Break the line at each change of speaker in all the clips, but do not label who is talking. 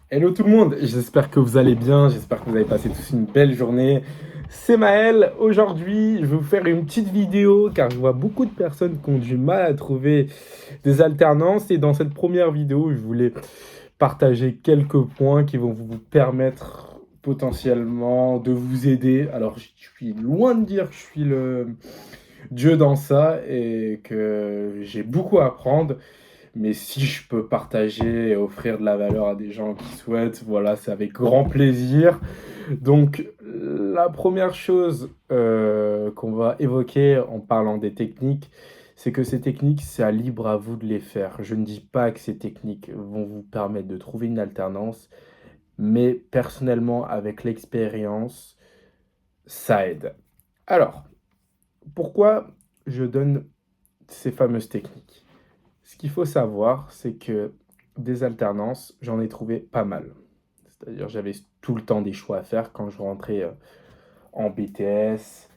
Hello tout le monde, j'espère que vous allez bien, j'espère que vous avez passé tous une belle journée. C'est Maël, aujourd'hui je vais vous faire une petite vidéo car je vois beaucoup de personnes qui ont du mal à trouver des alternances et dans cette première vidéo je voulais partager quelques points qui vont vous permettre potentiellement de vous aider. Alors je suis loin de dire que je suis le Dieu dans ça et que j'ai beaucoup à apprendre. Mais si je peux partager et offrir de la valeur à des gens qui souhaitent, voilà, c'est avec grand plaisir. Donc, la première chose qu'on va évoquer en parlant des techniques, c'est que ces techniques, c'est à libre à vous de les faire. Je ne dis pas que ces techniques vont vous permettre de trouver une alternance, mais personnellement, avec l'expérience, ça aide. Alors, pourquoi je donne ces fameuses techniques? Ce qu'il faut savoir, c'est que des alternances, j'en ai trouvé pas mal. C'est-à-dire, j'avais tout le temps des choix à faire quand je rentrais en BTS,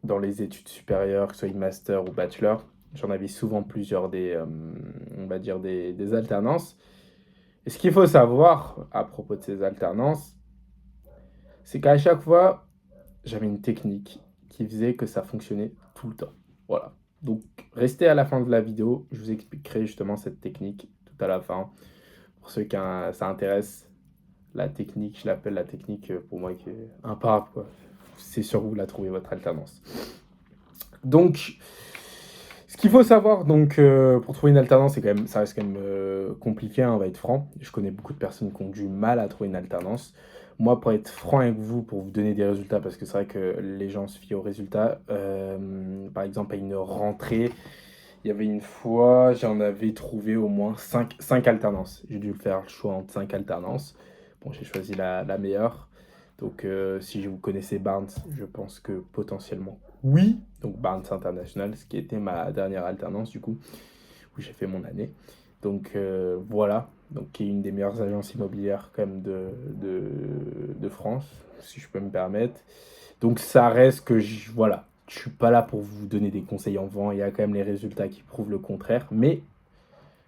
dans les études supérieures, que ce soit master ou bachelor. J'en avais souvent plusieurs on va dire des alternances. Et ce qu'il faut savoir à propos de ces alternances, c'est qu'à chaque fois, j'avais une technique qui faisait que ça fonctionnait tout le temps. Voilà. Donc, restez à la fin de la vidéo, je vous expliquerai justement cette technique tout à la fin. Pour ceux qui ça intéresse, la technique, je l'appelle la technique pour moi qui est imparable, quoi. C'est sûr que vous la trouvez, votre alternance. Donc, ce qu'il faut savoir, donc, pour trouver une alternance, ça reste quand même compliqué, hein, on va être franc. Je connais beaucoup de personnes qui ont du mal à trouver une alternance. Moi, pour être franc avec vous, pour vous donner des résultats, parce que c'est vrai que les gens se fient aux résultats, par exemple, à une rentrée, il y avait une fois, j'en avais trouvé au moins cinq alternances. J'ai dû faire le choix entre 5 alternances. Bon, j'ai choisi la meilleure. Donc, si vous connaissez Barnes, je pense que potentiellement oui. Donc, Barnes International, ce qui était ma dernière alternance, du coup, où j'ai fait mon année. Donc, voilà. Donc, qui est une des meilleures agences immobilières, quand même, de France, si je peux me permettre. Donc, ça reste que, voilà, je suis pas là pour vous donner des conseils en vent. Il y a quand même les résultats qui prouvent le contraire. Mais,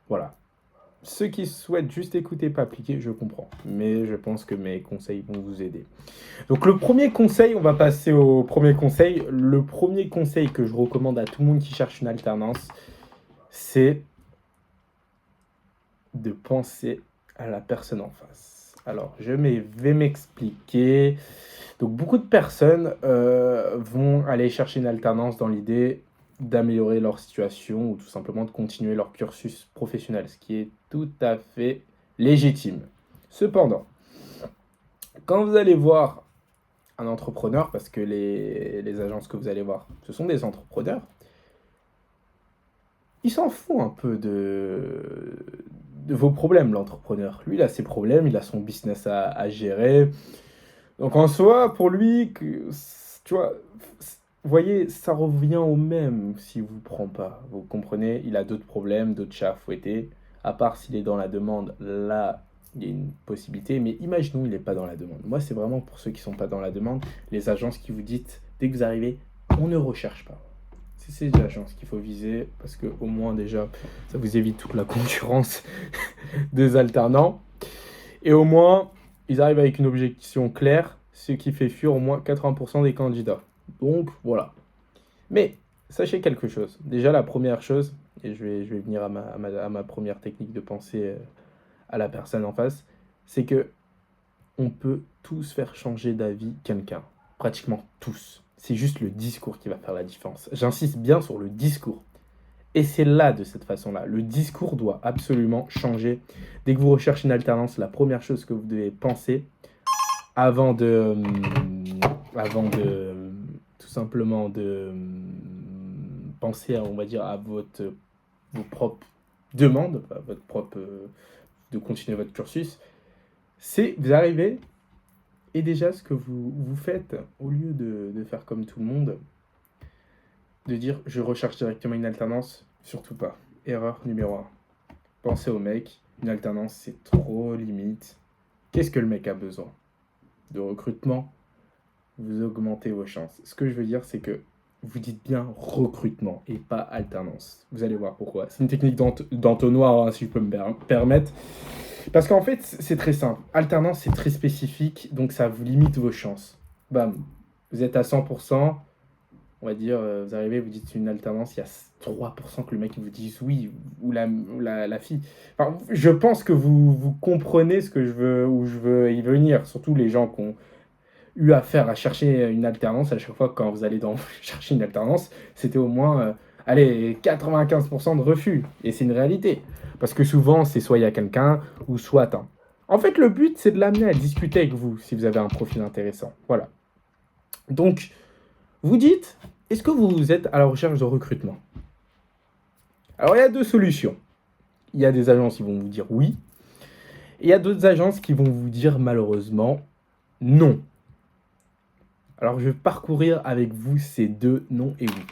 voilà, ceux qui souhaitent juste écouter, pas appliquer, je comprends. Mais je pense que mes conseils vont vous aider. Donc le premier conseil, on va passer au premier conseil. Le premier conseil que je recommande à tout le monde qui cherche une alternance, c'est de penser à la personne en face. Alors, vais m'expliquer. Donc, beaucoup de personnes vont aller chercher une alternance dans l'idée d'améliorer leur situation ou tout simplement de continuer leur cursus professionnel, ce qui est tout à fait légitime. Cependant, quand vous allez voir un entrepreneur, parce que les agences que vous allez voir, ce sont des entrepreneurs, il s'en fout un peu de vos problèmes, l'entrepreneur. Lui, il a ses problèmes, il a son business à gérer. Donc en soi, pour lui, tu vois, vous voyez, ça revient au même s'il ne vous prend pas. Vous comprenez, il a d'autres problèmes, d'autres chats à fouetter. À part s'il est dans la demande, là, il y a une possibilité. Mais imaginons il n'est pas dans la demande. Moi, c'est vraiment pour ceux qui ne sont pas dans la demande, les agences qui vous disent, dès que vous arrivez, on ne recherche pas. C'est ces agences qu'il faut viser parce que au moins déjà, ça vous évite toute la concurrence des alternants. Et au moins, ils arrivent avec une objection claire, ce qui fait fuir au moins 80% des candidats. Donc voilà. Mais sachez quelque chose. Déjà, la première chose, et je vais venir à ma première technique de pensée à la personne en face, c'est que on peut tous faire changer d'avis quelqu'un. Pratiquement tous. C'est juste le discours qui va faire la différence. J'insiste bien sur le discours. Et c'est là, de cette façon-là. Le discours doit absolument changer. Dès que vous recherchez une alternance, la première chose que vous devez penser, avant tout simplement de penser, on va dire, à vos propres demandes, à votre propre, de continuer votre cursus, c'est vous arrivez et déjà ce que vous faites, au lieu de faire comme tout le monde, de dire je recherche directement une alternance, surtout pas. Erreur numéro un. Pensez au mec, une alternance c'est trop limite. Qu'est-ce que le mec a besoin? De recrutement, vous augmentez vos chances. Ce que je veux dire, c'est que vous dites bien recrutement et pas alternance. Vous allez voir pourquoi. C'est une technique d'entonnoir, hein, si je peux me permettre. Parce qu'en fait, c'est très simple. Alternance, c'est très spécifique, donc ça vous limite vos chances. Bam, vous êtes à 100%, on va dire, vous arrivez, vous dites une alternance, il y a 3% que le mec vous dise oui, ou la fille. Enfin, je pense que vous comprenez ce que je veux, où je veux y venir, surtout les gens qui ont eu affaire à chercher une alternance. À chaque fois, quand vous allez chercher une alternance, c'était au moins, allez, 95% de refus. Et c'est une réalité. Parce que souvent, c'est soit il y a quelqu'un, ou soit un. En fait, le but, c'est de l'amener à discuter avec vous, si vous avez un profil intéressant. Voilà. Donc, vous dites, est-ce que vous êtes à la recherche de recrutement? Alors, il y a deux solutions. Il y a des agences qui vont vous dire oui, et il y a d'autres agences qui vont vous dire malheureusement non. Alors, je vais parcourir avec vous ces deux non et oui.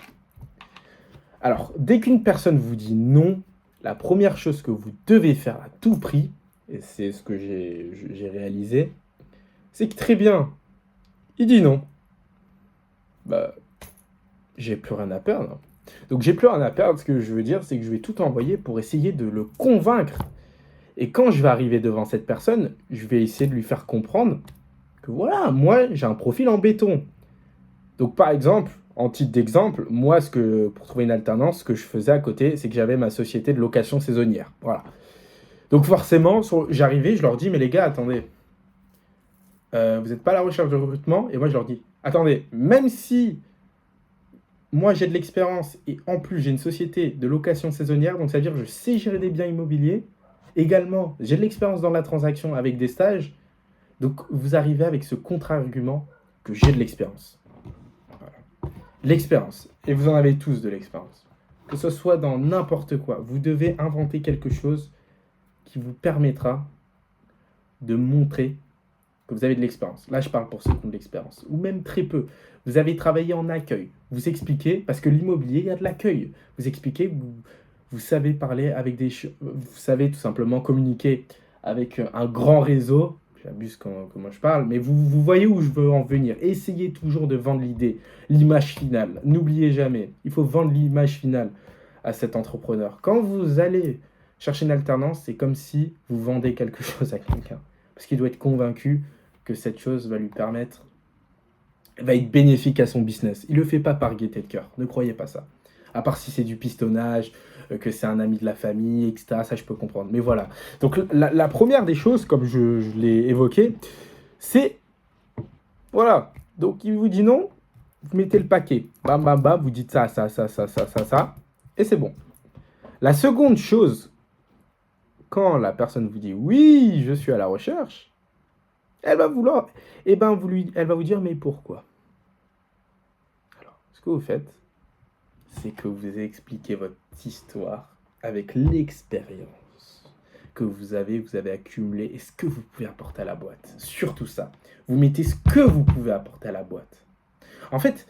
Alors, dès qu'une personne vous dit non, la première chose que vous devez faire à tout prix, et c'est ce que j'ai réalisé, c'est que très bien, il dit non. Bah, j'ai plus rien à perdre. Donc, j'ai plus rien à perdre. Ce que je veux dire, c'est que je vais tout envoyer pour essayer de le convaincre. Et quand je vais arriver devant cette personne, je vais essayer de lui faire comprendre que voilà, moi, j'ai un profil en béton. Donc, par exemple, en titre d'exemple, moi, pour trouver une alternance, ce que je faisais à côté, c'est que j'avais ma société de location saisonnière. Voilà. Donc, forcément, j'arrivais, je leur dis, mais les gars, attendez, vous n'êtes pas à la recherche de recrutement? Et moi, je leur dis, attendez, même si moi, j'ai de l'expérience et en plus, j'ai une société de location saisonnière, donc ça veut dire que je sais gérer des biens immobiliers. Également, j'ai de l'expérience dans la transaction avec des stages. Donc, vous arrivez avec ce contre-argument que j'ai de l'expérience. L'expérience. Et vous en avez tous de l'expérience. Que ce soit dans n'importe quoi. Vous devez inventer quelque chose qui vous permettra de montrer que vous avez de l'expérience. Là, je parle pour ceux qui ont de l'expérience. Ou même très peu. Vous avez travaillé en accueil. Vous expliquez, parce que l'immobilier, il y a de l'accueil. Vous expliquez que vous savez parler avec vous savez tout simplement communiquer avec un grand réseau. J'abuse comment je parle, mais vous voyez où je veux en venir. Essayez toujours de vendre l'idée, l'image finale. N'oubliez jamais, il faut vendre l'image finale à cet entrepreneur. Quand vous allez chercher une alternance, c'est comme si vous vendez quelque chose à quelqu'un. Parce qu'il doit être convaincu que cette chose va lui permettre, va être bénéfique à son business. Il ne le fait pas par gaieté de cœur, ne croyez pas ça. À part si c'est du pistonnage, que c'est un ami de la famille, etc. Ça, je peux comprendre. Mais voilà. Donc, la première des choses, comme je l'ai évoqué, c'est... Voilà. Donc, il vous dit non, vous mettez le paquet. Bam, bam, bam, vous dites ça, et c'est bon. La seconde chose, quand la personne vous dit oui, je suis à la recherche, elle va vouloir... Eh ben, elle va vous dire, mais pourquoi? Alors, ce que vous faites, c'est que vous expliquez votre histoire avec l'expérience que vous avez accumulé et ce que vous pouvez apporter à la boîte. Surtout ça. Vous mettez ce que vous pouvez apporter à la boîte. En fait,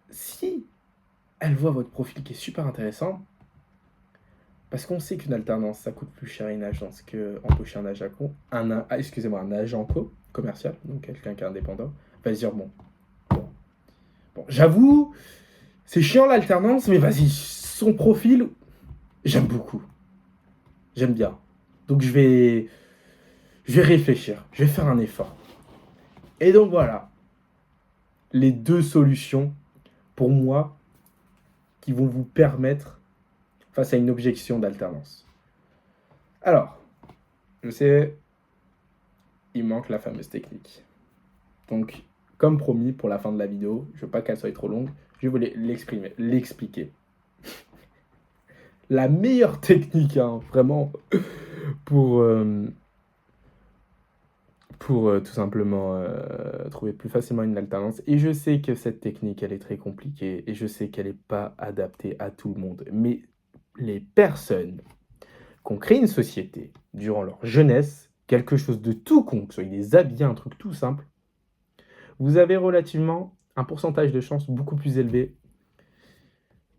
si elle voit votre profil qui est super intéressant, parce qu'on sait qu'une alternance, ça coûte plus cher à une agence qu'embaucher un agent commercial, donc quelqu'un qui est indépendant, va se dire, bon, j'avoue, c'est chiant l'alternance, mais vas-y, son profil, j'aime beaucoup. J'aime bien. Donc je vais réfléchir, je vais faire un effort. Et donc voilà, les deux solutions, pour moi, qui vont vous permettre face à une objection d'alternance. Alors, je sais, il manque la fameuse technique. Donc, comme promis, pour la fin de la vidéo, je ne veux pas qu'elle soit trop longue, je vais vous l'expliquer. La meilleure technique, hein, vraiment, pour tout simplement trouver plus facilement une alternance. Et je sais que cette technique, elle est très compliquée et je sais qu'elle n'est pas adaptée à tout le monde. Mais les personnes qui ont créé une société durant leur jeunesse, quelque chose de tout con, que ce soit des habits, un truc tout simple, vous avez relativement un pourcentage de chance beaucoup plus élevé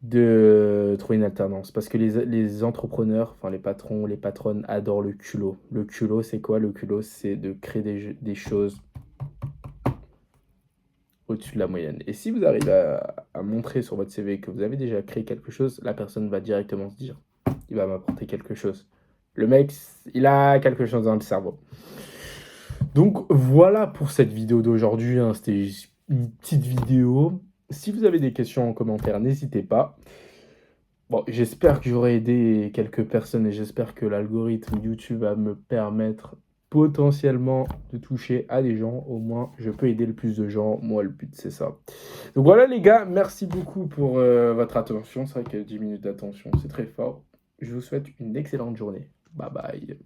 de trouver une alternance. Parce que les entrepreneurs, enfin les patrons, les patronnes adorent le culot. Le culot, c'est quoi? Le culot, c'est de créer des choses au-dessus de la moyenne. Et si vous arrivez à montrer sur votre CV que vous avez déjà créé quelque chose, la personne va directement se dire, il va m'apporter quelque chose. Le mec, il a quelque chose dans le cerveau. Donc voilà pour cette vidéo d'aujourd'hui, hein. C'était une petite vidéo. Si vous avez des questions en commentaire, n'hésitez pas. Bon, j'espère que j'aurai aidé quelques personnes et j'espère que l'algorithme YouTube va me permettre potentiellement de toucher à des gens. Au moins, je peux aider le plus de gens. Moi, le but, c'est ça. Donc voilà les gars, merci beaucoup pour votre attention. C'est vrai que 10 minutes d'attention, c'est très fort. Je vous souhaite une excellente journée. Bye bye.